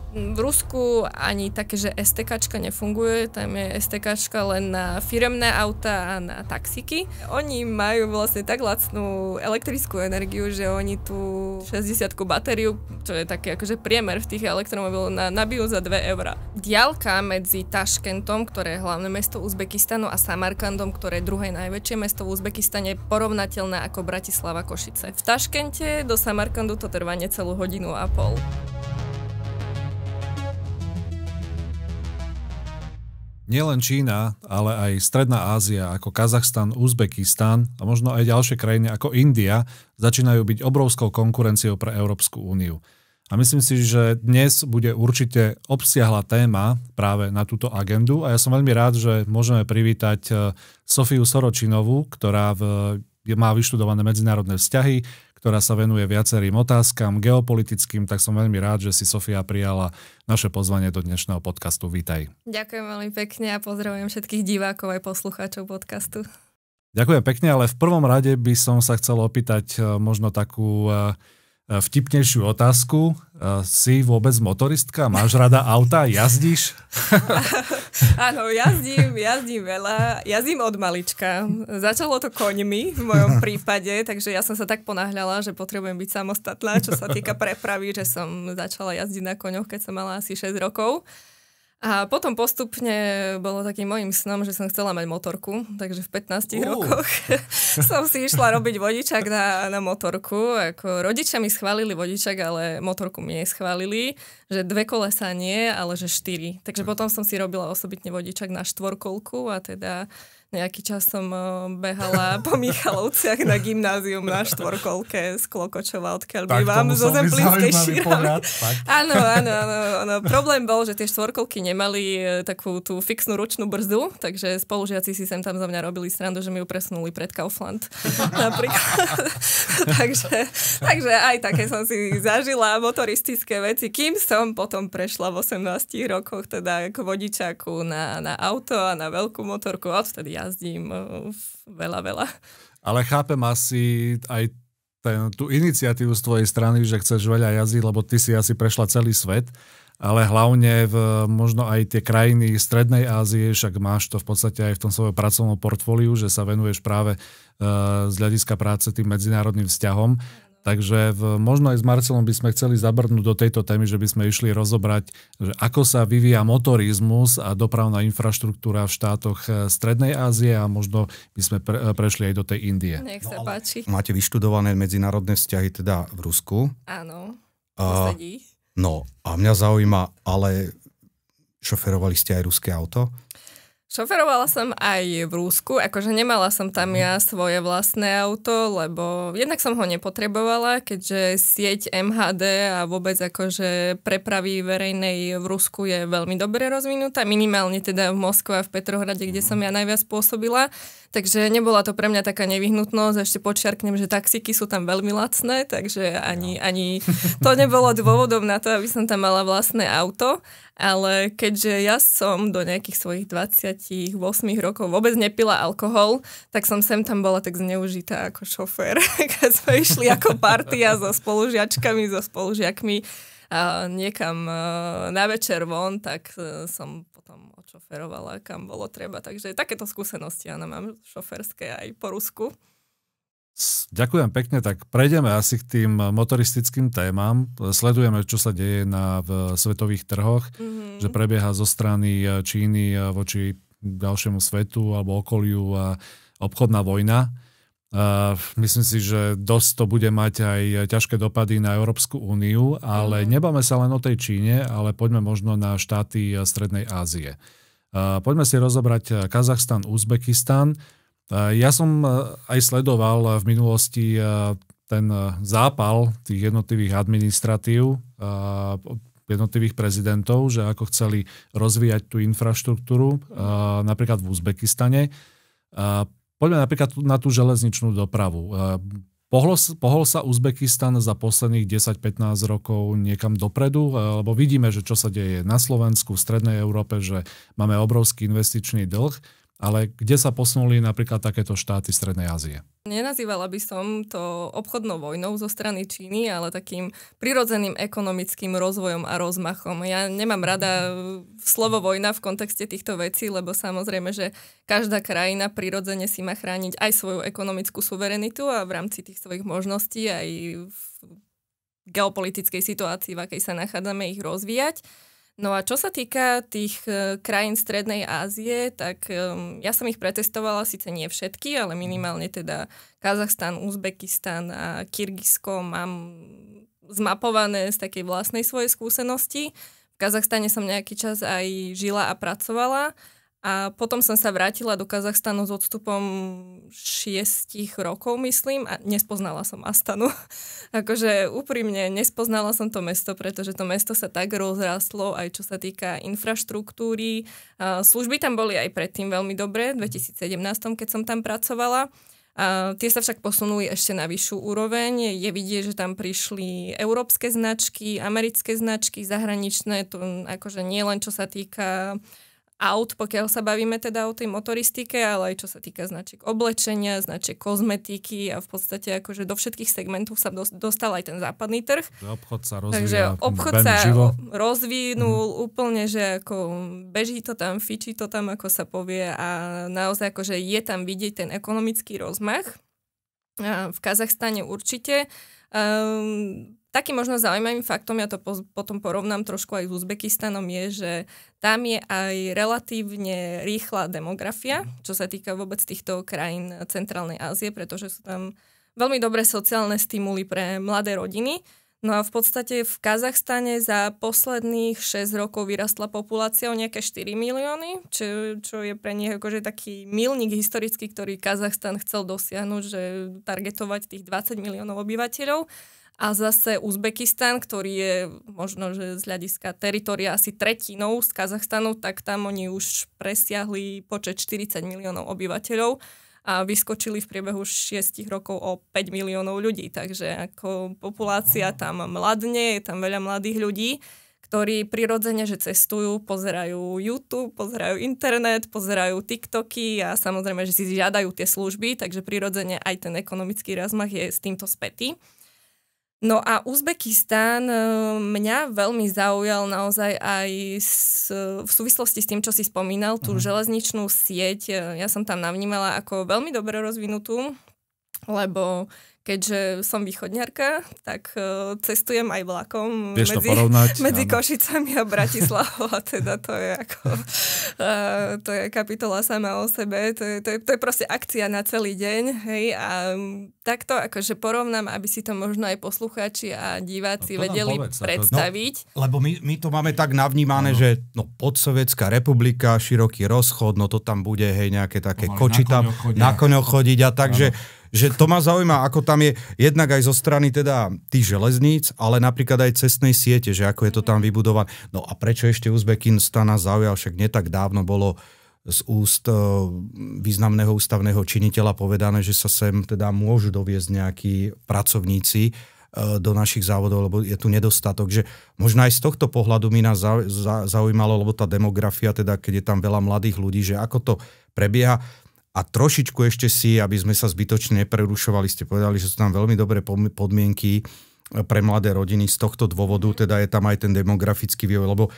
V Rusku ani také, že STKčka nefunguje, tam je STKčka len na firemné auta a na taxíky. Oni majú vlastne tak lacnú elektrickú energiu, že oni tú 60 batériu, čo je také akože priemer v tých elektromobiloch, nabijú za 2 eurá. Diaľka medzi Taškentom, ktoré je hlavné mesto Uzbekistanu, a Samarkandom, ktoré je druhé najväčšie mesto v Uzbekistane, je porovnateľná ako Bratislava Košice. V Taškente do Samarkandu to trvá necelú hodinu a pol. Nielen Čína, ale aj Stredná Ázia ako Kazachstan, Uzbekistan a možno aj ďalšie krajiny ako India začínajú byť obrovskou konkurenciou pre Európsku úniu. A myslím si, že dnes bude určite obsiahla téma práve na túto agendu a ja som veľmi rád, že môžeme privítať Sofiu Soročinovú, ktorá má vyštudované medzinárodné vzťahy, ktorá sa venuje viacerým otázkam geopolitickým, tak som veľmi rád, že si Sofia prijala naše pozvanie do dnešného podcastu. Vítaj. Ďakujem veľmi pekne a pozdravujem všetkých divákov aj poslucháčov podcastu. Ďakujem pekne, ale v prvom rade by som sa chcel opýtať možno takú vtipnejšiu otázku. Si vôbec motoristka? Máš rada auta? Jazdíš? Áno, jazdím veľa. Jazdím od malička. Začalo to koňmi v mojom prípade, takže ja som sa tak ponáhľala, že potrebujem byť samostatná, čo sa týka prepravy, že som začala jazdiť na koňoch, keď som mala asi 6 rokov. A potom postupne bolo takým mojím snom, že som chcela mať motorku, takže v 15 rokoch som si išla robiť vodičák na motorku. Ako rodičia mi schválili vodičák, ale motorku mi neschválili, že 2 kolesá nie, ale že 4. Takže potom som si robila osobitne vodičák na 4-kolku a teda nejaký čas som behala po Michalovciach na gymnázium na 4-kolke z Klokočova, odkiaľ bývam, zo Zemplínskej Šírave. Áno. Problém bol, že tie 4-kolky nemali takú tú fixnú ručnú brzdu, takže spolužiaci si sem tam za mňa robili srandu, že mi ju presunuli pred Kaufland. Napríklad. takže aj také som si zažila motoristické veci, kým som potom prešla v 18 rokoch teda ako vodičáku na auto a na veľkú motorku. Odvtedy jazdím veľa. Ale chápem asi aj tú iniciatívu z tvojej strany, že chceš veľa jazdiť, lebo ty si asi prešla celý svet, ale hlavne možno aj tie krajiny Strednej Ázie, však máš to v podstate aj v tom svojom pracovnom portfóliu, že sa venuješ práve z hľadiska práce tým medzinárodným vzťahom. Takže možno aj s Marcelom by sme chceli zabrnúť do tejto témy, že by sme išli rozobrať, že ako sa vyvíja motorizmus a dopravná infraštruktúra v štátoch Strednej Ázie a možno by sme prešli aj do tej Indie. Nech sa páči. Máte vyštudované medzinárodné vzťahy teda v Rusku. Áno, sedí. No a mňa zaujíma, ale šoferovali ste aj ruské auto? Šoferovala som aj v Rusku, akože nemala som tam ja svoje vlastné auto, lebo jednak som ho nepotrebovala, keďže sieť MHD a vôbec akože prepravy verejnej v Rusku je veľmi dobre rozvinutá, minimálne teda v Moskve a v Petrohrade, kde som ja najviac pôsobila, takže nebola to pre mňa taká nevyhnutnosť, ešte podčiarknem, že taxíky sú tam veľmi lacné, takže ani to nebolo dôvodom na to, aby som tam mala vlastné auto. Ale keďže ja som do nejakých svojich 28 rokov vôbec nepila alkohol, tak som sem tam bola tak zneužitá ako šofér. Keď sme išli ako partia so spolužiačkami, so spolužiakmi niekam na večer von, tak som potom odšoferovala, kam bolo treba. Takže takéto skúsenosti ja mám šoférske aj po Rusku. Ďakujem pekne, tak prejdeme asi k tým motoristickým témam. Sledujeme, čo sa deje v svetových trhoch, že prebieha zo strany Číny voči ďalšiemu svetu alebo okoliu obchodná vojna. Myslím si, že dosť to bude mať aj ťažké dopady na Európsku úniu, ale nebáme sa len o tej Číne, ale poďme možno na štáty Strednej Ázie. Poďme si rozobrať Kazachstan, Uzbekistan. Ja som aj sledoval v minulosti ten zápal tých jednotlivých administratív, jednotlivých prezidentov, že ako chceli rozvíjať tú infraštruktúru, napríklad v Uzbekistane. Poďme napríklad na tú železničnú dopravu. Pohol sa Uzbekistan za posledných 10-15 rokov niekam dopredu, lebo vidíme, že čo sa deje na Slovensku, v Strednej Európe, že máme obrovský investičný dlh. ale kde sa posunuli napríklad takéto štáty Strednej Ázie? Nenazývala by som to obchodnou vojnou zo strany Číny, ale takým prirodzeným ekonomickým rozvojom a rozmachom. Ja nemám rada slovo vojna v kontexte týchto vecí, lebo samozrejme, že každá krajina prirodzene si má chrániť aj svoju ekonomickú suverenitu a v rámci tých svojich možností aj v geopolitickej situácii, v akej sa nachádzame, ich rozvíjať. No a čo sa týka tých krajín Strednej Ázie, tak ja som ich pretestovala, síce nie všetky, ale minimálne teda Kazachstan, Uzbekistan a Kyrgyzsko mám zmapované z takej vlastnej svojej skúsenosti. V Kazachstane som nejaký čas aj žila a pracovala a potom som sa vrátila do Kazachstanu s odstupom 6 rokov, myslím, a nespoznala som Astanu. Akože úprimne nespoznala som to mesto, pretože to mesto sa tak rozrastlo, aj čo sa týka infraštruktúry. Služby tam boli aj predtým veľmi dobré, v 2017, keď som tam pracovala. Tie sa však posunuli ešte na vyššiu úroveň. Je vidieť, že tam prišli európske značky, americké značky, zahraničné, to akože nie len čo sa týka aut, pokiaľ sa bavíme teda o tej motoristike, ale aj čo sa týka značiek oblečenia, značiek kozmetiky a v podstate akože do všetkých segmentov sa dostal aj ten západný trh. Obchod sa rozvíja. Takže obchod sa rozvinul úplne, že ako beží to tam, fičí to tam, ako sa povie, a naozaj akože je tam vidieť ten ekonomický rozmach. V Kazachstane určite. Takým možno zaujímavým faktom, ja to potom porovnám trošku aj s Uzbekistanom, je, že tam je aj relatívne rýchla demografia, čo sa týka vôbec týchto krajín Centrálnej Ázie, pretože sú tam veľmi dobré sociálne stimuly pre mladé rodiny. No a v podstate v Kazachstane za posledných 6 rokov vyrastla populácia o nejaké 4 milióny, čo je pre nich akože taký milník historický, ktorý Kazachstan chcel dosiahnuť, že targetovať tých 20 miliónov obyvateľov. A zase Uzbekistan, ktorý je možno, že z hľadiska teritoria asi tretinou z Kazachstanu, tak tam oni už presiahli počet 40 miliónov obyvateľov a vyskočili v priebehu 6 rokov o 5 miliónov ľudí. Takže ako populácia tam mladne, je tam veľa mladých ľudí, ktorí prirodzene, že cestujú, pozerajú YouTube, pozerajú internet, pozerajú TikToky a samozrejme, že si žiadajú tie služby, takže prirodzene aj ten ekonomický rozmach je s týmto spätý. No a Uzbekistán mňa veľmi zaujal naozaj aj v súvislosti s tým, čo si spomínal, tú železničnú sieť. Ja som tam navnímala ako veľmi dobre rozvinutú, lebo keďže som východňarka, tak cestujem aj vlakom medzi Košicami a Bratislavou. A teda to je ako to je kapitola sama o sebe. To je proste akcia na celý deň. Hej? A takto akože porovnám, aby si to možno aj poslucháči a diváci vedeli predstaviť. No, lebo my to máme tak navnímané, že podsovietská republika, široký rozchod, no to tam bude, hej, nejaké také koči tam na koňoch chodiť a takže že to ma zaujíma, ako tam je jednak aj zo strany teda tých železníc, ale napríklad aj cestnej siete, že ako je to tam vybudované. No a prečo ešte Uzbekistan nás zaujal, však nie tak dávno bolo z úst významného ústavného činiteľa povedané, že sa sem teda môžu doviesť nejakí pracovníci do našich závodov, lebo je tu nedostatok. Že možno aj z tohto pohľadu mi nás zaujímalo, lebo tá demografia, teda keď je tam veľa mladých ľudí, že ako to prebieha. A trošičku ešte si, aby sme sa zbytočne neprerušovali, ste povedali, že sú tam veľmi dobré podmienky pre mladé rodiny. Z tohto dôvodu teda je tam aj ten demografický vývoj, lebo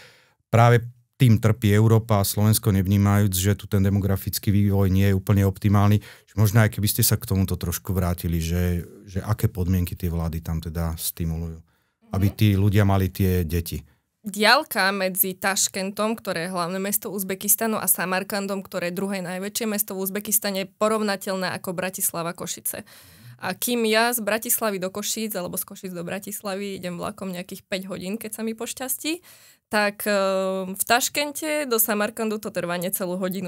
práve tým trpí Európa a Slovensko nevnímajúc, že tu ten demografický vývoj nie je úplne optimálny. Možno aj keby ste sa k tomuto trošku vrátili, že aké podmienky tie vlády tam teda stimulujú, aby tí ľudia mali tie deti. Diaľka medzi Taškentom, ktoré je hlavné mesto Uzbekistanu, a Samarkandom, ktoré je druhé najväčšie mesto v Uzbekistane, je porovnateľná ako Bratislava Košice. A kým ja z Bratislavy do Košíc alebo z Košíc do Bratislavy idem vlakom nejakých 5 hodín, keď sa mi pošťastí, tak v Taškente do Samarkandu to trvá necelú 1,5 hodiny.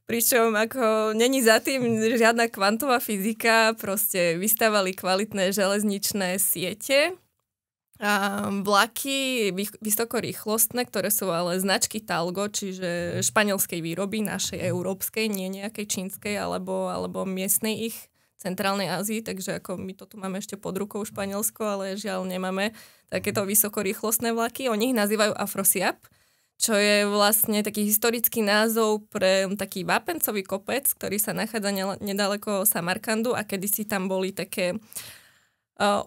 Pričom ako není za tým žiadna kvantová fyzika, proste vystavali kvalitné železničné siete, a vlaky vysokorýchlostné, ktoré sú ale značky Talgo, čiže španielskej výroby, našej európskej, nie nejakej čínskej alebo miestnej ich Centrálnej Ázii, takže ako my to tu máme ešte pod rukou Španielsko, ale žiaľ nemáme takéto vysokorýchlostné vlaky. Oni ich nazývajú Afrosiab, čo je vlastne taký historický názov pre taký vápencový kopec, ktorý sa nachádza nedaleko Samarkandu a kedysi tam boli také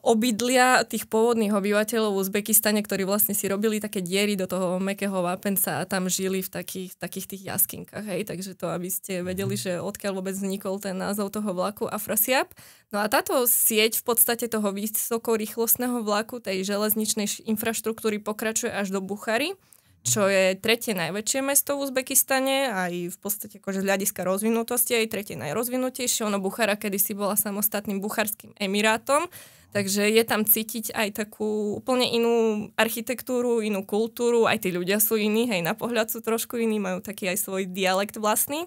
obydlia tých pôvodných obyvateľov v Uzbekistane, ktorí vlastne si robili také diery do toho mäkkého vápenca a tam žili v takých tých jaskinkách. Hej? Takže to, aby ste vedeli, že odkiaľ vôbec vznikol ten názov toho vlaku Afrasiab. No a táto sieť v podstate toho vysokorýchlostného vlaku, tej železničnej infraštruktúry pokračuje až do Buchary, čo je tretie najväčšie mesto v Uzbekistane, aj v podstate akože z hľadiska rozvinutosti aj tretie najrozvinutejšie. Ono Buchara kedysi bola samostatným bucharským emirátom, takže je tam cítiť aj takú úplne inú architektúru, inú kultúru, aj tí ľudia sú iní, hej, na pohľad sú trošku iní, majú taký aj svoj dialekt vlastný.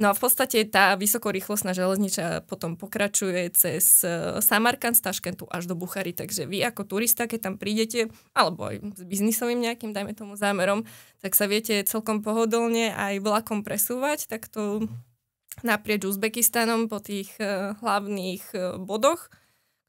No a v podstate tá vysokorýchlostná železniča potom pokračuje cez Samarkand z Taškentu až do Buchary, takže vy ako turista, keď tam prídete, alebo aj s biznisovým nejakým, dajme tomu zámerom, tak sa viete celkom pohodlne aj vlakom presúvať, takto naprieč Uzbekistanom po tých hlavných bodoch,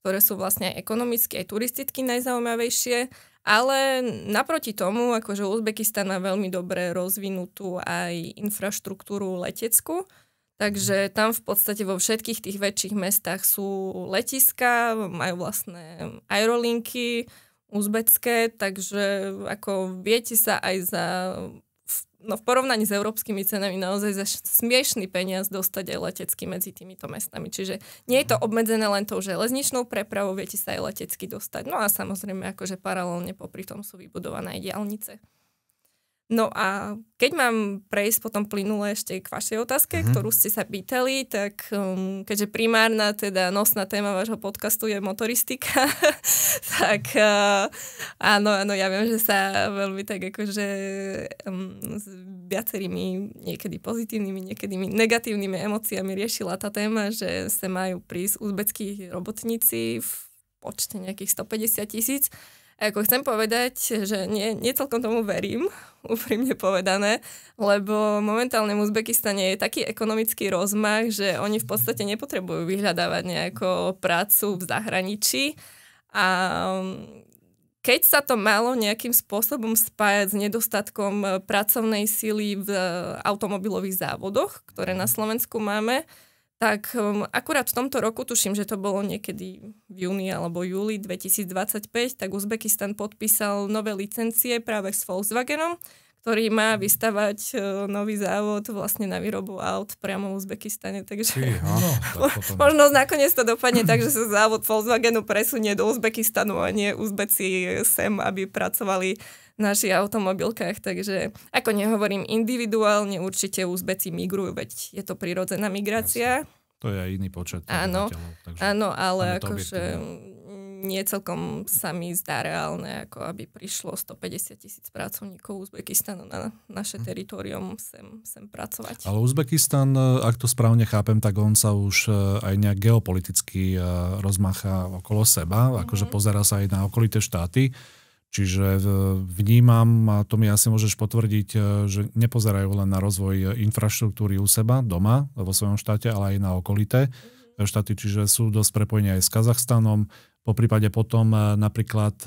ktoré sú vlastne aj ekonomicky, aj turisticky najzaujímavejšie. Ale naproti tomu, akože Uzbekistan má veľmi dobre rozvinutú aj infraštruktúru leteckú, takže tam v podstate vo všetkých tých väčších mestách sú letiska, majú vlastné aerolinky uzbecké, takže ako viete sa aj za... No v porovnaní s európskymi cenami naozaj za smiešný peniaz dostať aj letecky medzi týmito mestami. Čiže nie je to obmedzené len tou železničnou prepravou, viete sa aj letecky dostať. No a samozrejme, akože paralelne popri tom sú vybudované aj diaľnice. No a keď mám prejsť potom plynule ešte k vašej otázke, ktorú ste sa pýtali, tak keďže primárna, teda nosná téma vášho podcastu je motoristika, tak áno, ja viem, že sa veľmi tak akože s viacerými niekedy pozitívnymi, niekedy negatívnymi emóciami riešila tá téma, že sa majú prísť uzbeckí robotníci v počte nejakých 150 000. A ako chcem povedať, že nie celkom tomu verím, úprimne povedané, lebo momentálne v Uzbekistane je taký ekonomický rozmach, že oni v podstate nepotrebujú vyhľadávať nejakú prácu v zahraničí. A keď sa to malo nejakým spôsobom spájať s nedostatkom pracovnej sily v automobilových závodoch, ktoré na Slovensku máme, tak akurát v tomto roku, tuším, že to bolo niekedy v júni alebo júli 2025, tak Uzbekistan podpísal nové licencie práve s Volkswagenom, ktorý má vystavať nový závod vlastne na výrobu aut priamo v Uzbekistane. Takže možno nakoniec to dopadne tak, že sa závod Volkswagenu presunie do Uzbekistanu a nie Uzbeci sem, aby pracovali v našich automobilkách. Takže ako nehovorím individuálne, určite Uzbeci migrujú, veď je to prirodzená migrácia. To je aj iný počet. Áno, ale akože nie celkom sa mi zdá reálne, ako aby prišlo 150 000 pracovníkov Uzbekistanu na naše teritorium sem pracovať. Ale Uzbekistan, ak to správne chápem, tak on sa už aj nejak geopoliticky rozmácha okolo seba, akože pozerá sa aj na okolité štáty. Čiže vnímam, a to mi asi môžeš potvrdiť, že nepozerajú len na rozvoj infraštruktúry u seba, doma, vo svojom štáte, ale aj na okolité štáty, čiže sú dosť prepojení aj s Kazachstanom. Poprípade potom napríklad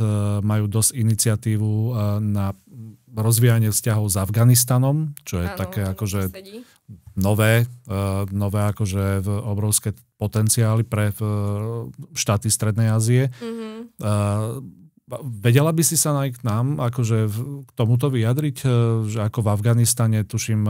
majú dosť iniciatívu na rozvíjanie vzťahov s Afganistanom, čo je také akože nové akože obrovské potenciály pre štáty Strednej Ázie. Vedela by si sa aj k nám akože k tomuto vyjadriť, že ako v Afganistane, tuším,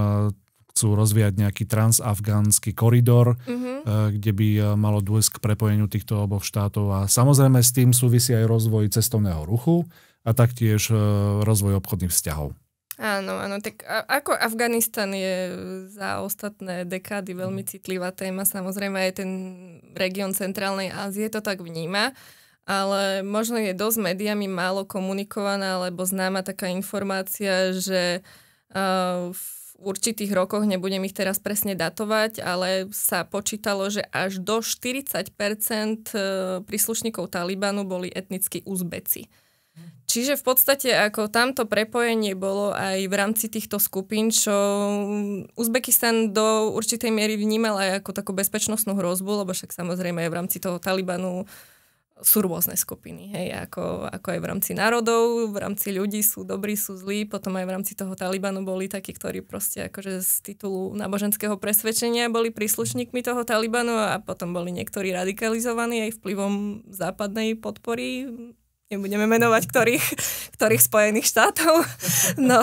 chcú rozvíjať nejaký transafgánsky koridor, kde by malo dôjsť k prepojeniu týchto oboch štátov a samozrejme s tým súvisí aj rozvoj cestovného ruchu a taktiež rozvoj obchodných vzťahov. Áno, tak ako Afganistan je za ostatné dekády veľmi citlivá téma, samozrejme aj ten región Centrálnej Ázie to tak vníma, ale možno je dosť médiami málo komunikovaná, alebo známa taká informácia, že v určitých rokoch, nebudem ich teraz presne datovať, ale sa počítalo, že až do 40% príslušníkov Talibanu boli etnickí Uzbeci. Čiže v podstate ako tamto prepojenie bolo aj v rámci týchto skupín, čo Uzbekistan do určitej miery vnímal aj ako takú bezpečnostnú hrozbu, lebo však samozrejme aj v rámci toho Talibanu sú rôzne skupiny, hej, ako aj v rámci národov, v rámci ľudí sú dobrí, sú zlí, potom aj v rámci toho Talibanu boli takí, ktorí proste akože z titulu náboženského presvedčenia boli príslušníkmi toho Talibanu a potom boli niektorí radikalizovaní aj vplyvom západnej podpory. Nebudeme menovať ktorých Spojených štátov. No,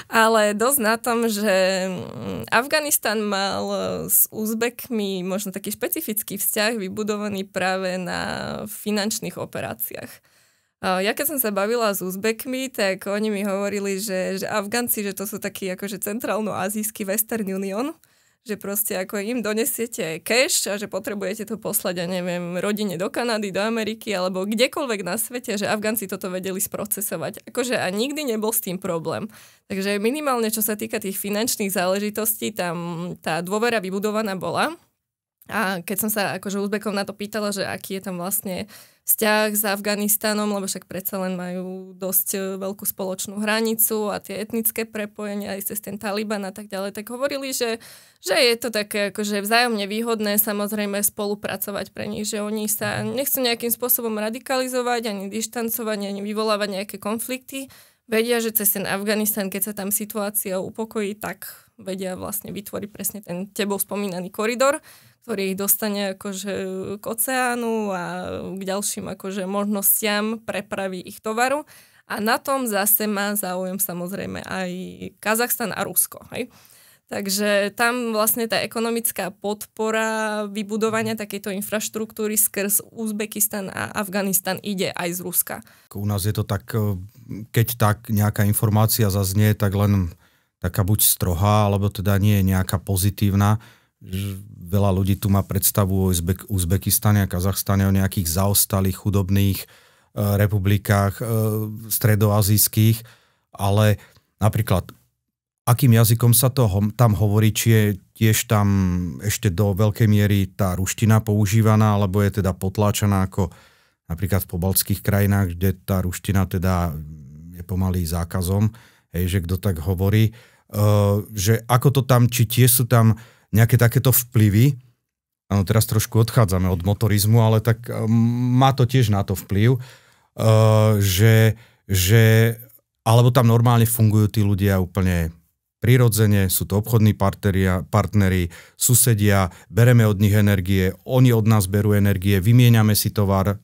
ale dosť na tom, že Afganistan mal s Uzbekmi možno taký špecifický vzťah vybudovaný práve na finančných operáciách. Ja keď som sa bavila s Uzbekmi, tak oni mi hovorili, že Afganci, že to sú takí akože centrálno-azijský Western Union, že proste ako im donesiete cash a že potrebujete to poslať, ja neviem, rodine do Kanady, do Ameriky alebo kdekoľvek na svete, že Afganci toto vedeli sprocesovať. Akože a nikdy nebol s tým problém. Takže minimálne, čo sa týka tých finančných záležitostí, tam tá dôvera vybudovaná bola. A keď som sa akože Uzbekov na to pýtala, že aký je tam vlastne vzťah s Afganistanom, lebo však predsa len majú dosť veľkú spoločnú hranicu a tie etnické prepojenia aj cez ten Taliban a tak ďalej, tak hovorili, že je to také akože vzájomne výhodné samozrejme spolupracovať pre nich, že oni sa nechcú nejakým spôsobom radikalizovať, ani dištancovať, ani vyvolávať nejaké konflikty. Vedia, že cez ten Afganistan, keď sa tam situácia upokojí, tak vedia vlastne vytvoriť presne ten tebou spomínaný koridor, ktorý ich dostane akože k oceánu a k ďalším akože možnostiam prepravy ich tovaru. A na tom zase má záujem samozrejme aj Kazachstan a Rusko. Hej? Takže tam vlastne tá ekonomická podpora vybudovania takejto infraštruktúry skrz Uzbekistan a Afganistan ide aj z Ruska. U nás je to tak, keď tak nejaká informácia zaznie, tak len taká buď strohá, alebo teda nie je nejaká pozitívna. Veľa ľudí tu má predstavu o Uzbekistane a Kazachstane, o nejakých zaostalých, chudobných republikách stredoazijských, ale napríklad akým jazykom sa to tam hovorí, či je tiež tam ešte do veľkej miery tá ruština používaná, alebo je teda potláčaná ako napríklad v pobaltských krajinách, kde tá ruština teda je pomaly zákazom, hej, že kto tak hovorí, že ako to tam, či tiež sú tam nejaké takéto vplyvy. Áno, teraz trošku odchádzame od motorizmu, ale tak má to tiež na to vplyv, že alebo tam normálne fungujú tí ľudia úplne prirodzene, sú to obchodní partneri, susedia, bereme od nich energie, oni od nás berú energie, vymieňame si tovar,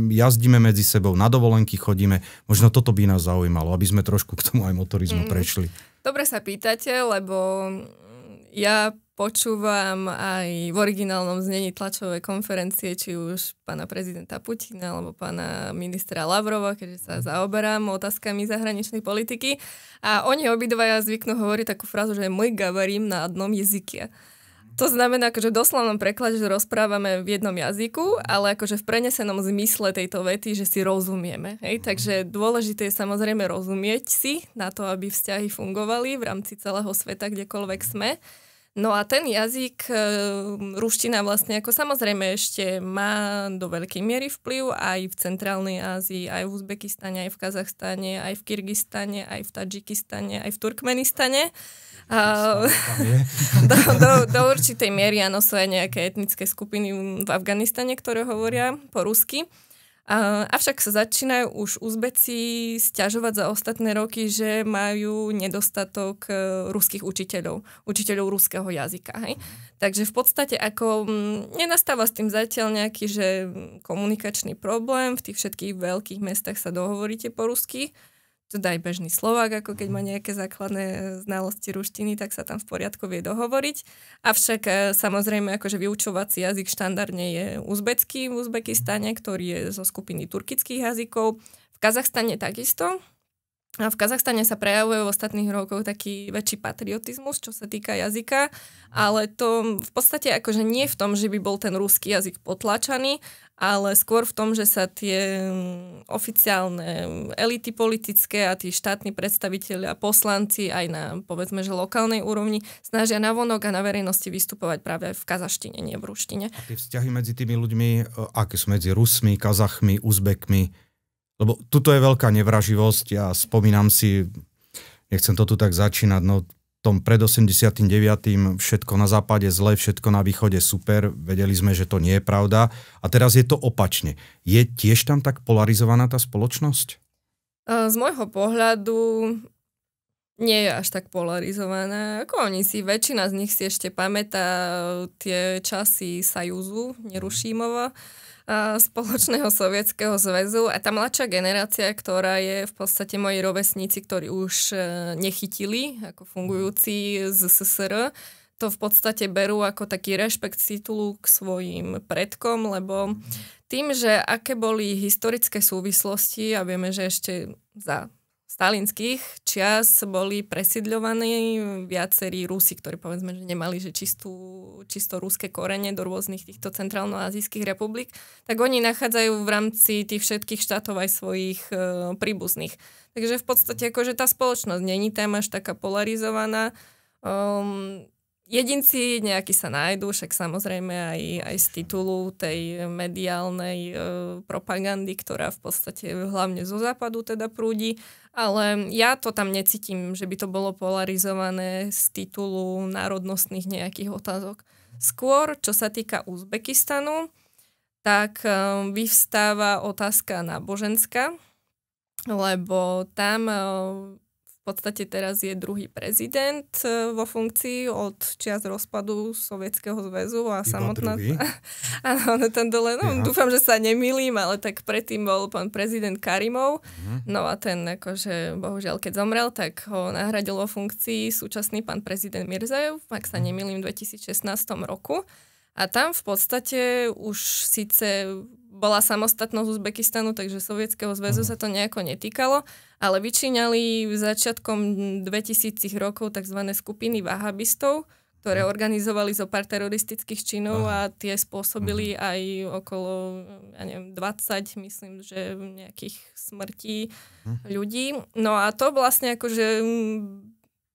jazdíme medzi sebou, na dovolenky chodíme. Možno toto by nás zaujímalo, aby sme trošku k tomu aj motorizmu prešli. Dobre sa pýtate, lebo ja počúvam aj v originálnom znení tlačovej konferencie, či už pána prezidenta Putina alebo pána ministra Lavrova, keďže sa zaoberám otázkami zahraničnej politiky. A oni obidvaja zvyknú hovoriť takú frázu, že my govorím na jednom jazyke. To znamená, že v doslovnom preklade, že rozprávame v jednom jazyku, ale akože v prenesenom zmysle tejto vety, že si rozumieme. Hej? Takže dôležité je samozrejme rozumieť si na to, aby vzťahy fungovali v rámci celého sveta, kdekoľvek sme. No a ten jazyk, ruština vlastne ako samozrejme ešte má do veľkej miery vplyv aj v Centrálnej Ázii, aj v Uzbekistane, aj v Kazachstane, aj v Kyrgyzstane, aj v Tadžikistane, aj v Turkmenistane. Do určitej miery áno, sú aj nejaké etnické skupiny v Afganistane, ktoré hovoria po rusky. Avšak sa začínajú už Uzbeci sťažovať za ostatné roky, že majú nedostatok ruských učiteľov ruského jazyka. Hej? Takže v podstate ako nenastáva s tým zatiaľ nejaký že komunikačný problém, v tých všetkých veľkých mestách sa dohovoríte po rusky, teda aj bežný Slovák, ako keď má nejaké základné znalosti ruštiny, tak sa tam v poriadku vie dohovoriť. Avšak samozrejme, akože vyučovací jazyk štandardne je uzbecký v Uzbekistane, ktorý je zo skupiny turkických jazykov. V Kazachstane takisto. A v Kazachstane sa prejavuje v ostatných rokoch taký väčší patriotizmus, čo sa týka jazyka, ale to v podstate akože nie v tom, že by bol ten ruský jazyk potlačaný, ale skôr v tom, že sa tie oficiálne elity politické a tí štátni predstavitelia, poslanci aj na, povedzme, že lokálnej úrovni snažia navonok a na verejnosti vystupovať práve v kazaštine, nie v ruštine. A tie vzťahy medzi tými ľuďmi, aké sú medzi Rusmi, Kazachmi, Uzbekmi? Lebo tuto je veľká nevraživosť, ja spomínam si, nechcem to tu tak začínať, no tom pred 89. všetko na západe zle, všetko na východe super, vedeli sme, že to nie je pravda a teraz je to opačne. Je tiež tam tak polarizovaná tá spoločnosť? Z môjho pohľadu nie je až tak polarizovaná. Ako oni si, väčšina z nich si ešte pamätá tie časy Sajúzu, nerušímovo, spoločného Sovietskeho zväzu a tá mladšia generácia, ktorá je v podstate moji rovesníci, ktorí už nechytili ako fungujúci z SSR, to v podstate berú ako taký rešpekt titulu k svojim predkom, lebo tým, že aké boli historické súvislosti a vieme, že ešte za stalinských čias boli presídľovaní viacerí Rusi, ktorí povedzme, že nemali že čisto ruské korene do rôznych týchto centrálnoazijských republik, tak oni nachádzajú v rámci tých všetkých štátov aj svojich príbuzných. Takže v podstate akože tá spoločnosť není tam až taká polarizovaná. Jedinci nejakí sa nájdú, však samozrejme aj z titulu tej mediálnej propagandy, ktorá v podstate hlavne zo západu teda prúdi, ale ja to tam necítim, že by to bolo polarizované z titulu národnostných nejakých otázok. Skôr, čo sa týka Uzbekistanu, tak vyvstáva otázka náboženská, lebo tam v podstate teraz je druhý prezident vo funkcii od čias rozpadu Sovietskeho zväzu a samotná... Áno, tam dole, dúfam, že sa nemýlim, ale tak predtým bol pán prezident Karimov, no a ten akože bohužiaľ keď zomrel, tak ho nahradil vo funkcii súčasný pán prezident Mirzajev, ak sa nemýlim, v 2016 roku. A tam v podstate už síce bola samostatnosť Uzbekistanu, takže Sovietskeho zväzu sa to nejako netýkalo, ale vyčíňali začiatkom 2000 rokov tzv. Skupiny vahabistov, ktoré organizovali zo pár teroristických činov a tie spôsobili aj okolo, ja neviem, 20, myslím, že nejakých smrtí ľudí. No a to vlastne akože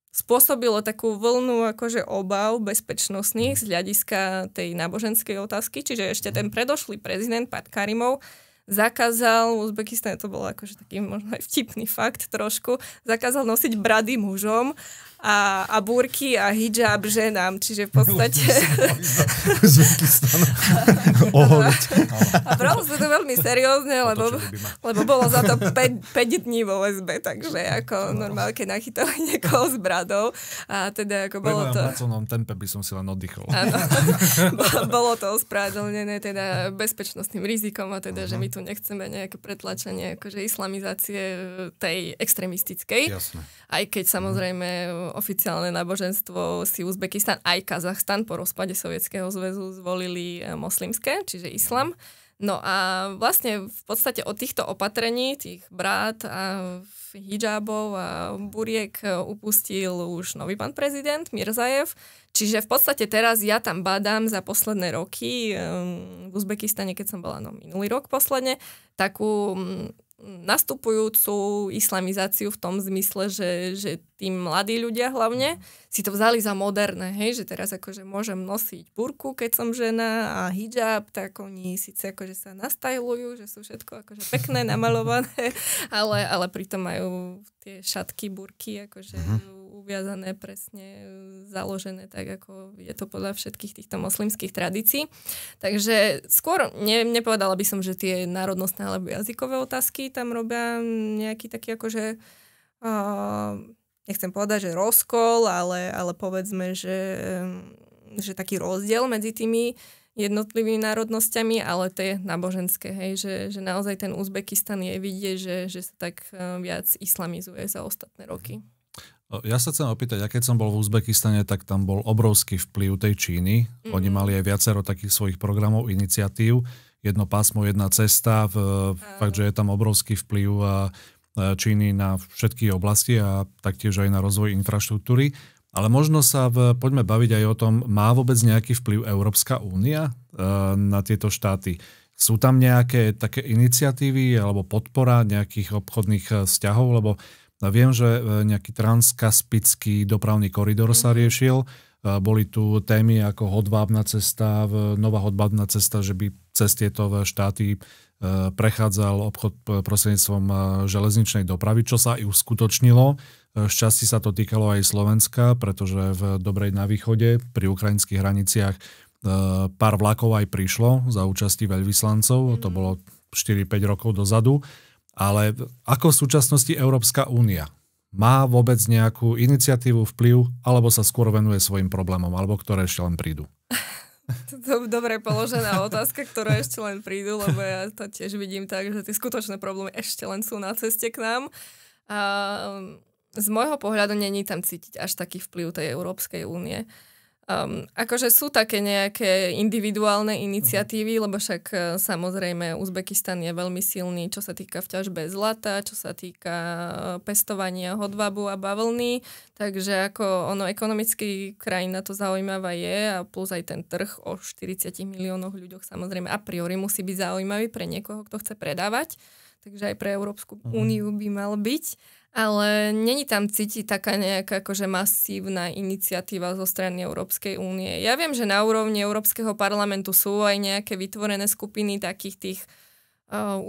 spôsobilo takú vlnu akože obav bezpečnostných z hľadiska tej náboženskej otázky, čiže ešte ten predošlý prezident Pat Karimov zakázal, v Uzbekistane to bolo akože taký možno aj vtipný fakt trošku, zakázal nosiť brady mužom a búrky a hijab ženám, čiže v podstate... A bralo sa to veľmi seriózne, lebo bolo za to 5 dní vo väzbe, takže ako normálne, keď nachytali niekoho s bradou a teda ako bolo to... V pracovnom tempe by som si len oddychol. Áno, bolo to ospravedlnené teda bezpečnostným rizikom a teda, že my tu nechceme nejaké pretlačenie akože islamizácie tej extrémistickej. Jasne. Aj keď samozrejme oficiálne náboženstvo si Uzbekistan aj Kazachstan po rozpade Sovietskeho zväzu zvolili moslimské, čiže islam. No a vlastne v podstate od týchto opatrení, tých brát a hijabov a buriek upustil už nový pán prezident Mirzajev. Čiže v podstate teraz ja tam badám za posledné roky v Uzbekistane, keď som bola minulý rok posledne, takú nastupujúcu islamizáciu v tom zmysle, že tí mladí ľudia hlavne si to vzali za moderné, hej, že teraz akože môžem nosiť burku, keď som žena a hijab, tak oni síce akože sa nastajlujú, že sú všetko akože pekné, namalované, ale pritom majú tie šatky, burky akože uviazané presne, založené tak, ako je to podľa všetkých týchto moslimských tradícií. Takže skôr nepovedala by som, že tie národnostné alebo jazykové otázky tam robia nejaký taký akože nechcem povedať, že rozkol, ale povedzme, že taký rozdiel medzi tými jednotlivými národnosťami, ale to je náboženské, hej, že naozaj ten Uzbekistan je vidieť, že sa tak viac islamizuje za ostatné roky. Ja sa chcem opýtať, ja keď som bol v Uzbekistane, tak tam bol obrovský vplyv tej Číny. Oni mali aj viacero takých svojich programov, iniciatív. Jedno pásmo, jedna cesta. Fakt, že je tam obrovský vplyv Číny na všetky oblasti a taktiež aj na rozvoj infraštruktúry. Ale možno sa poďme baviť aj o tom, má vôbec nejaký vplyv Európska únia na tieto štáty? Sú tam nejaké také iniciatívy alebo podpora nejakých obchodných vzťahov? Lebo viem, že nejaký transkaspický dopravný koridor sa riešil. Boli tu témy ako hodvábna cesta, nová hodvábna cesta, že by cez tieto štáty prechádzal obchod prostredníctvom železničnej dopravy, čo sa aj uskutočnilo. Šťastí sa to týkalo aj Slovenska, pretože v Dobrej na východe pri ukrajinských hraniciach pár vlakov aj prišlo za účasti veľvyslancov, to bolo 4-5 rokov dozadu, ale ako v súčasnosti Európska únia? Má vôbec nejakú iniciatívu, vplyv, alebo sa skôr venuje svojim problémom, alebo ktoré ešte len prídu? To je dobre položená otázka, ktoré ešte len prídu, lebo ja to tiež vidím tak, že tie skutočné problémy ešte len sú na ceste k nám. A z môjho pohľadu není tam cítiť až taký vplyv tej Európskej únie. Akože sú také nejaké individuálne iniciatívy, lebo však samozrejme Uzbekistan je veľmi silný, čo sa týka v ťažbe zlata, čo sa týka pestovania hodvabu a bavlny, takže ako ono ekonomicky krajina to zaujímavá je a plus aj ten trh o 40 miliónoch ľuďoch samozrejme a priori musí byť zaujímavý pre niekoho, kto chce predávať, takže aj pre Európsku úniu by mal byť. Ale není tam cítiť taká nejaká akože masívna iniciatíva zo strany Európskej únie. Ja viem, že na úrovni Európskeho parlamentu sú aj nejaké vytvorené skupiny takých tých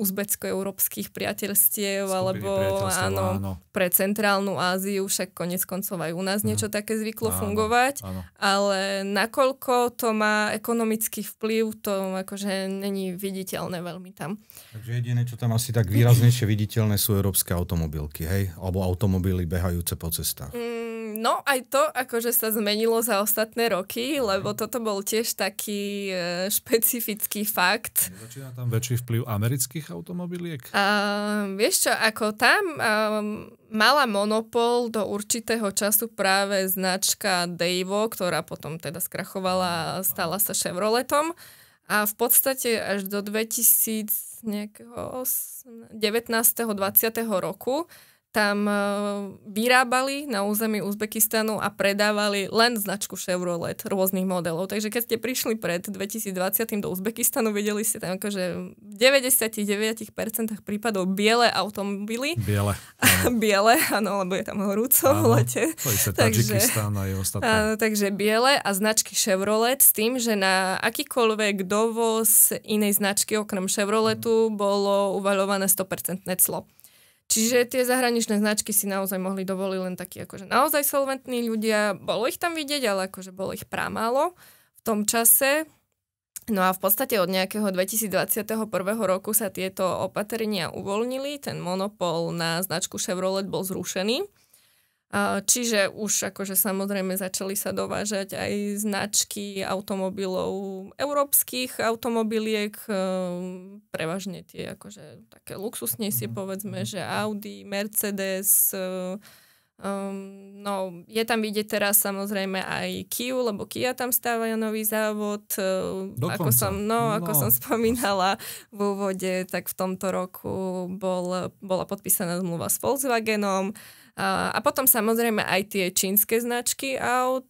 uzbecko-európskych priateľstiev, alebo áno, pre Centrálnu Áziu, však konec koncov aj u nás niečo také zvyklo fungovať, ale nakoľko to má ekonomický vplyv, to akože není viditeľné veľmi tam. Takže jediné, čo tam asi tak výraznejšie viditeľné sú európske automobilky, hej? Alebo automobily behajúce po cestách. No aj to akože sa zmenilo za ostatné roky, lebo toto bol tiež taký špecifický fakt. Začína tam väčší vplyv amerických automobiliek? Vieš čo, ako tam mala monopol do určitého času práve značka Daewoo, ktorá potom teda skrachovala a stala sa Chevroletom. A v podstate až do 2019. 20. roku tam vyrábali na území Uzbekistanu a predávali len značku Chevrolet rôznych modelov. Takže keď ste prišli pred 2020 do Uzbekistanu, videli ste tam akože v 99% prípadov biele automobily. Biele. Biele, áno, lebo je tam horúco v lete. To je Tadžikistán a je ostatné. Takže biele a značky Chevrolet s tým, že na akýkoľvek dovoz inej značky okrem Chevroletu bolo uvaľované 100% clo. Čiže tie zahraničné značky si naozaj mohli dovoliť len takí akože naozaj solventní ľudia. Bolo ich tam vidieť, ale akože bolo ich pramálo v tom čase. No a v podstate od nejakého 2021 roku sa tieto opatrenia uvoľnili. Ten monopol na značku Chevrolet bol zrušený. Čiže už akože samozrejme začali sa dovážať aj značky automobilov, európskych automobiliek, prevažne tie akože také luxusnejšie, povedzme, že Audi, Mercedes, no je tam vidieť teraz samozrejme aj Kia, lebo Kia tam stávajú nový závod. Ako som spomínala v úvode, tak v tomto roku bola podpísaná zmluva s Volkswagenom. A potom samozrejme aj tie čínske značky aut,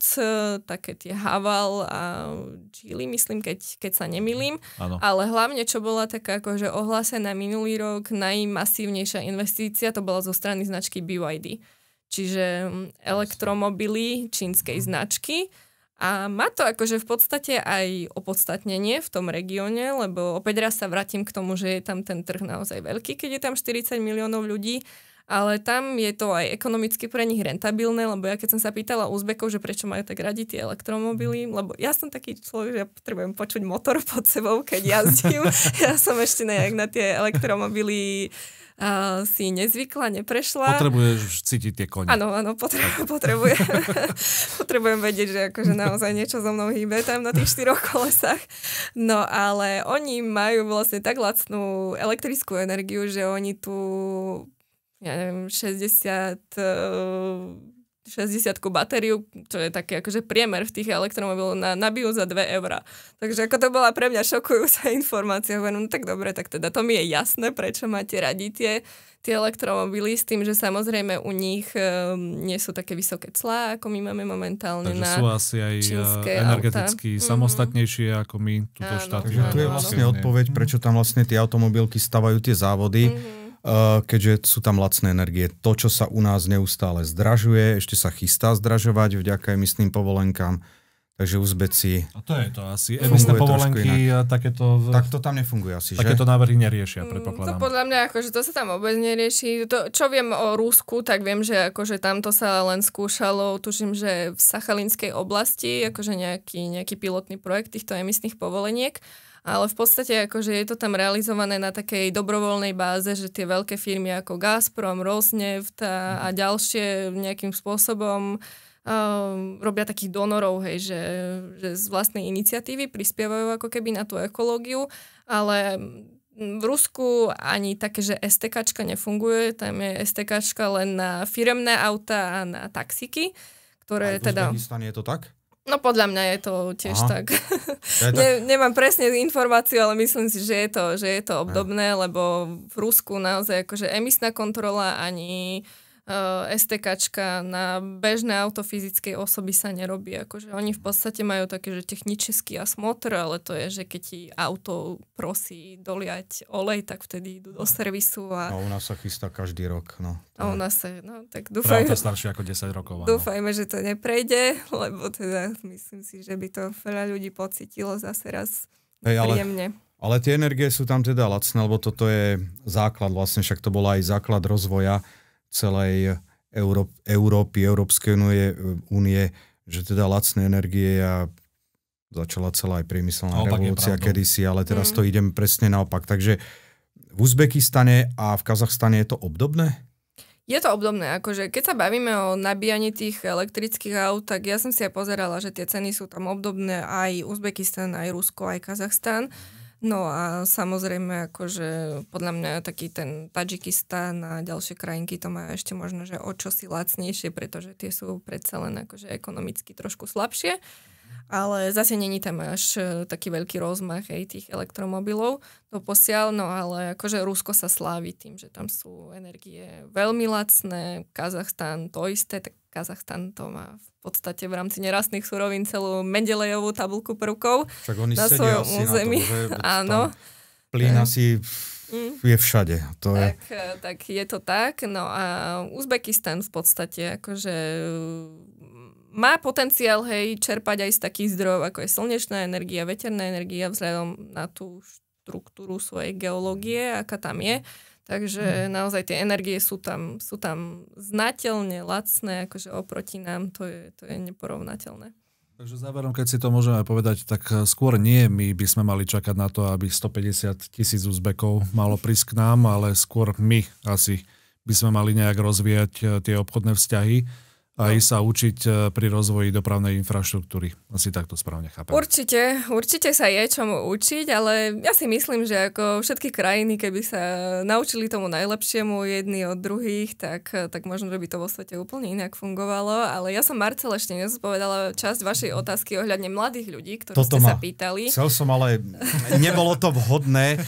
také tie Haval a Geely, myslím, keď sa nemýlim. Ale hlavne, čo bola taká akože ohlásená minulý rok, najmasívnejšia investícia, to bola zo strany značky BYD. Čiže elektromobily čínskej značky. A má to akože v podstate aj opodstatnenie v tom regióne, lebo opäť raz sa vrátim k tomu, že je tam ten trh naozaj veľký, keď je tam 40 miliónov ľudí. Ale tam je to aj ekonomicky pre nich rentabilné, lebo ja keď som sa pýtala Uzbekov, že prečo majú tak radi tie elektromobily, lebo ja som taký človek, že ja potrebujem počuť motor pod sebou, keď jazdím. Ja som ešte nejak na tie elektromobily si nezvykla, neprešla. Potrebuješ cítiť tie kone. Áno, potrebujem. Potrebujem vedieť, že akože naozaj niečo so mnou hýbe tam na tých 4 kolesách. No ale oni majú vlastne tak lacnú elektrickú energiu, že oni tu 60 batériu, čo je taký akože priemer v tých elektromobiloch, nabijú za 2 €. Takže ako to bola pre mňa šokujúca informácia, no tak dobre, tak teda to mi je jasné, prečo máte radi tie elektromobily, s tým, že samozrejme u nich nie sú také vysoké clá, ako my máme momentálne. Takže sú asi aj energeticky samostatnejšie ako my, túto štátu. Takže tu je vlastne odpoveď, prečo tam vlastne tie automobilky stavajú tie závody. Keďže sú tam lacné energie. To, čo sa u nás neustále zdražuje, ešte sa chystá zdražovať vďaka emisným povolenkám. Takže Uzbeci... A to je to asi. Emisné povolenky takéto... Tak to tam nefunguje asi, že? Takéto návrhy neriešia, predpokladám. To podľa mňa, akože to sa tam vôbec nerieši. To, čo viem o Rusku, tak viem, že akože tamto sa len skúšalo, tuším, že v Sachalinskej oblasti, akože nejaký pilotný projekt týchto emisných povoleniek. Ale v podstate akože je to tam realizované na takej dobrovoľnej báze, že tie veľké firmy ako Gazprom, Rosneft a ďalšie nejakým spôsobom robia takých donorov, hej, že z vlastnej iniciatívy prispievajú ako keby na tú ekológiu, ale v Rusku ani také, že STKčka nefunguje, tam je STKčka len na firemné auta a na taxíky, ktoré aj v Uzbekistane je to tak? No podľa mňa je to tiež tak. Nemám presne informáciu, ale myslím si, že je to obdobné, lebo v Rusku naozaj akože emisná kontrola ani STKčka na bežné auto fyzickej osoby sa nerobí. Akože oni v podstate majú také, že technický smotr, ale to je, že keď ti auto prosí doliať olej, tak vtedy idú do servisu. A u nás sa chystá každý rok. No. A u nás sa, tak dúfajme. Pre auto staršie ako 10 rokov. Dúfajme, že to neprejde, lebo teda myslím si, že by to veľa ľudí pocítilo zase raz príjemne. Ale tie energie sú tam teda lacné, lebo toto je základ, vlastne však to bol aj základ rozvoja celej Európy, Európskej únie, že teda lacné energie a začala celá aj priemyselná revolúcia kedysi, ale teraz to idem presne naopak. Takže v Uzbekistane a v Kazachstane je to obdobné? Je to obdobné, akože keď sa bavíme o nabíjaní tých elektrických aut, tak ja som si aj pozerala, že tie ceny sú tam obdobné aj Uzbekistan, aj Rusko, aj Kazachstan. No a samozrejme, akože podľa mňa taký ten Tadžikistán a ďalšie krajinky to majú ešte možno, že o čosi lacnejšie, pretože tie sú predsa len akože ekonomicky trošku slabšie. Ale zase není tam až taký veľký rozmach aj tých elektromobilov doposiaľ, no ale akože Rusko sa slávi tým, že tam sú energie veľmi lacné, Kazachstan to isté, tak Kazachstan to má v podstate v rámci nerastných surovín celú Mendelejovú tabuľku prvkov na svojom území. Áno. Plyn asi je všade. Tak je to tak. No a Uzbekistan v podstate akože má potenciál, hej, čerpať aj z takých zdrojov, ako je slnečná energia, veterná energia, vzhľadom na tú štruktúru svojej geológie, aká tam je. Takže naozaj tie energie sú tam znateľne lacné, akože oproti nám to je neporovnateľné. Takže záverom, keď si to môžeme povedať, tak skôr nie my by sme mali čakať na to, aby 150 000 Uzbekov malo prísť k nám, ale skôr my asi by sme mali nejak rozvíjať tie obchodné vzťahy a aj sa učiť pri rozvoji dopravnej infraštruktúry. Asi takto správne chápem. Určite sa je čomu učiť, ale ja si myslím, že ako všetky krajiny, keby sa naučili tomu najlepšiemu jedni od druhých, tak možno, že by to vo svete úplne inak fungovalo. Ale ja som, Marcel, ešte nezodpovedala časť vašej otázky ohľadne mladých ľudí, ktorí ste sa pýtali. Chcel som, ale nebolo to vhodné.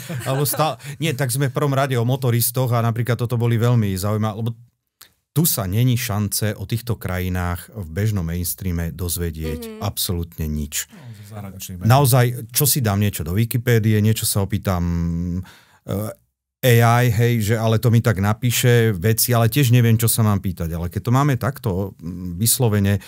Nie, tak sme v prvom rade o motoristoch a napríklad toto boli veľmi zaujímavé, lebo tu sa není šance o týchto krajinách v bežnom mainstreame dozvedieť absolútne nič. Naozaj, čo si dám niečo do Wikipédie, niečo sa opýtam AI, hej, že ale to mi tak napíše veci, ale tiež neviem, čo sa mám pýtať. Ale keď to máme takto vyslovene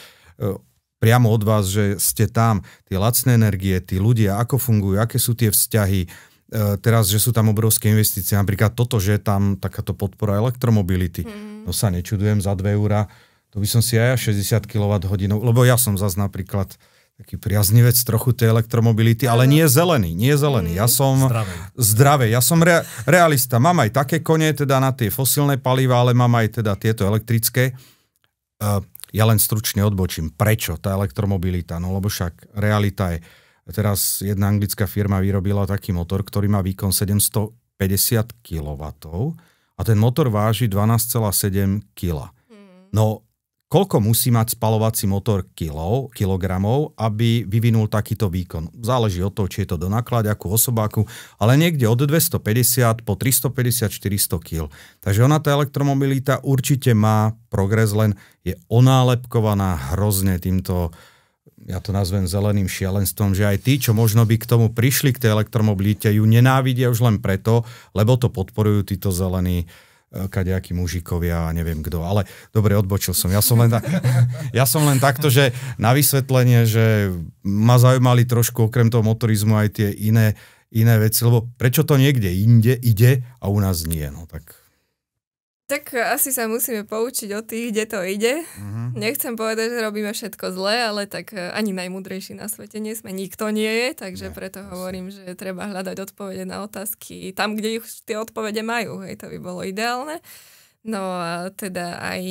priamo od vás, že ste tam, tie lacné energie, tí ľudia, ako fungujú, aké sú tie vzťahy, teraz, že sú tam obrovské investície, napríklad toto, že je tam takáto podpora elektromobility. No sa nečudujem za 2 €, to by som si aj 60 kWh, lebo ja som zase napríklad taký priaznivec trochu tej elektromobility, ale nie zelený. Ja som zdravý, ja som realista. Mám aj také kone, teda na tie fosílne paliva, ale mám aj teda tieto elektrické. Ja len stručne odbočím. Prečo tá elektromobilita? No lebo však realita je, teraz jedna anglická firma vyrobila taký motor, ktorý má výkon 750 kW a ten motor váži 12,7 kg. No, koľko musí mať spalovací motor kilogramov, aby vyvinul takýto výkon? Záleží od toho, či je to do nakladiaku, osobáku, ale niekde od 250 po 350-400 kg. Takže ona, tá elektromobilita určite má progres, len je onálepkovaná hrozne týmto, ja to nazvem zeleným šialenstvom, že aj tí, čo možno by k tomu prišli k tej elektromobilite, ju nenávidia už len preto, lebo to podporujú títo zelení kadejakí mužikovia a neviem kto. Ale dobre, odbočil som. Ja som len takto, že na vysvetlenie, že ma zaujímali trošku okrem toho motorizmu aj tie iné veci, lebo prečo to niekde inde ide a u nás nie, no tak... Tak asi sa musíme poučiť od tých, kde to ide. Nechcem povedať, že robíme všetko zle, ale tak ani najmudrejší na svete nie sme. Nikto nie je, takže preto hovorím, že treba hľadať odpovede na otázky tam, kde ich tie odpovede majú. Hej, to by bolo ideálne. No a teda aj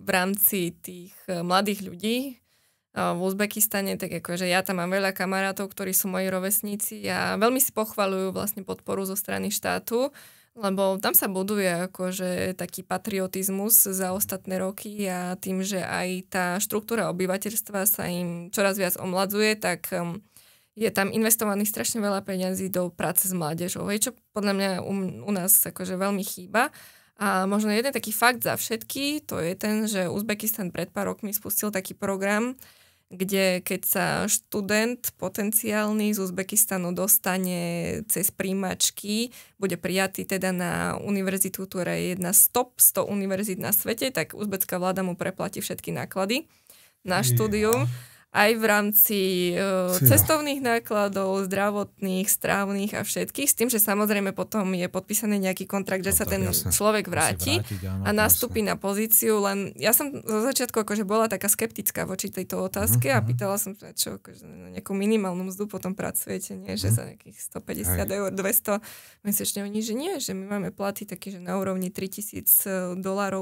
v rámci tých mladých ľudí v Uzbekistane, tak akože ja tam mám veľa kamarátov, ktorí sú moji rovesníci a veľmi si pochvaľujú vlastne podporu zo strany štátu, lebo tam sa buduje akože taký patriotizmus za ostatné roky a tým, že aj tá štruktúra obyvateľstva sa im čoraz viac omladzuje, tak je tam investovaných strašne veľa peňazí do práce s mládežou, čo podľa mňa u nás akože veľmi chýba. A možno jeden taký fakt za všetky, to je ten, že Uzbekistan pred pár rokmi spustil taký program, kde keď sa študent potenciálny z Uzbekistanu dostane cez príjmačky, bude prijatý teda na univerzitu, ktorá je jedna z top 100 univerzít na svete, tak uzbecká vláda mu preplatí všetky náklady na štúdium. Aj v rámci cestovných nákladov, zdravotných, strávnych a všetkých, s tým, že samozrejme potom je podpísaný nejaký kontrakt, že sa ten človek vráti a nastúpi na pozíciu, len ja som zo začiatku akože bola taká skeptická voči tejto otázke a pýtala som sa, čo akože na nejakú minimálnu mzdu potom pracujete, nie, že za nejakých 150 eur, 200 mesačne, oni, že nie, že my máme platy také, že na úrovni $3000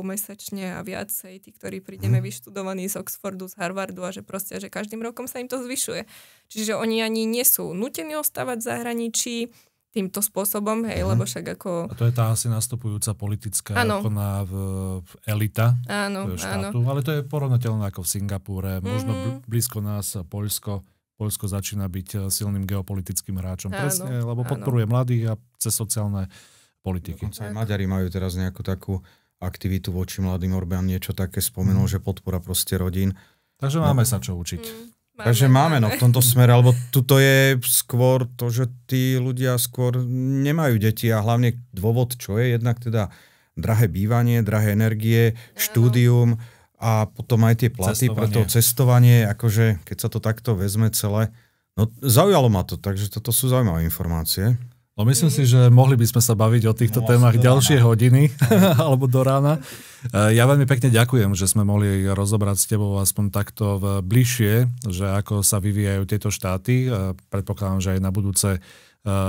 mesačne a viacej, tí, ktorí prídeme vyštudovaní z Oxfordu, z Harvardu a že proste, že každým rokom sa im to zvyšuje. Čiže oni ani nie sú nútení ostávať v zahraničí týmto spôsobom, hej, lebo však ako... A to je tá asi nastupujúca politická elita štátu, ale to je porovnateľné ako v Singapúre, možno blízko nás Poľsko. Poľsko začína byť silným geopolitickým hráčom. Presne, lebo podporuje mladých a cez sociálne politiky. Dokonca aj Maďari majú teraz nejakú takú aktivitu voči mladým. Orbán niečo také spomenul, že podpora proste rodín. Takže máme sa čo učiť. Takže máme, no v tomto smere, alebo tuto je skôr to, že tí ľudia skôr nemajú deti a hlavne dôvod, čo je jednak teda drahé bývanie, drahé energie, štúdium a potom aj tie platy pre to cestovanie, akože keď sa to takto vezme celé. No zaujalo ma to, takže toto sú zaujímavé informácie. No myslím si, že mohli by sme sa baviť o týchto témach ďalšie hodiny alebo do rána. Ja veľmi pekne ďakujem, že sme mohli rozobrať s tebou aspoň takto bližšie, že ako sa vyvíjajú tieto štáty. Predpokladám, že aj na budúce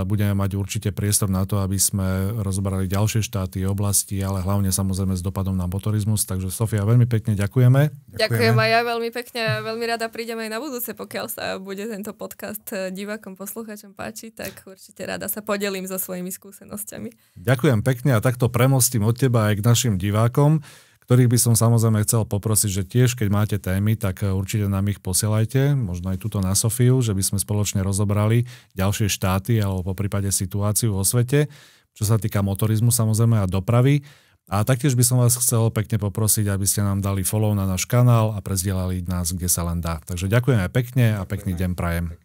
budeme mať určite priestor na to, aby sme rozobrali ďalšie štáty, oblasti, ale hlavne samozrejme s dopadom na motorizmus. Takže Sofia, veľmi pekne ďakujeme. Ďakujem aj ja veľmi pekne a veľmi rada prídem aj na budúce, pokiaľ sa bude tento podcast divákom, poslucháčom páči, tak určite rada sa podelím so svojimi skúsenosťami. Ďakujem pekne a takto premostím od teba aj k našim divákom, ktorých by som samozrejme chcel poprosiť, že tiež keď máte témy, tak určite nám ich posielajte, možno aj túto na Sofiu, že by sme spoločne rozobrali ďalšie štáty alebo poprípade situáciu vo svete, čo sa týka motorizmu samozrejme a dopravy. A taktiež by som vás chcel pekne poprosiť, aby ste nám dali follow na náš kanál a prezdielali nás, kde sa len dá. Takže ďakujeme pekne a pekný deň prajem.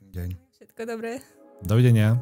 Všetko dobré. Dovidenia.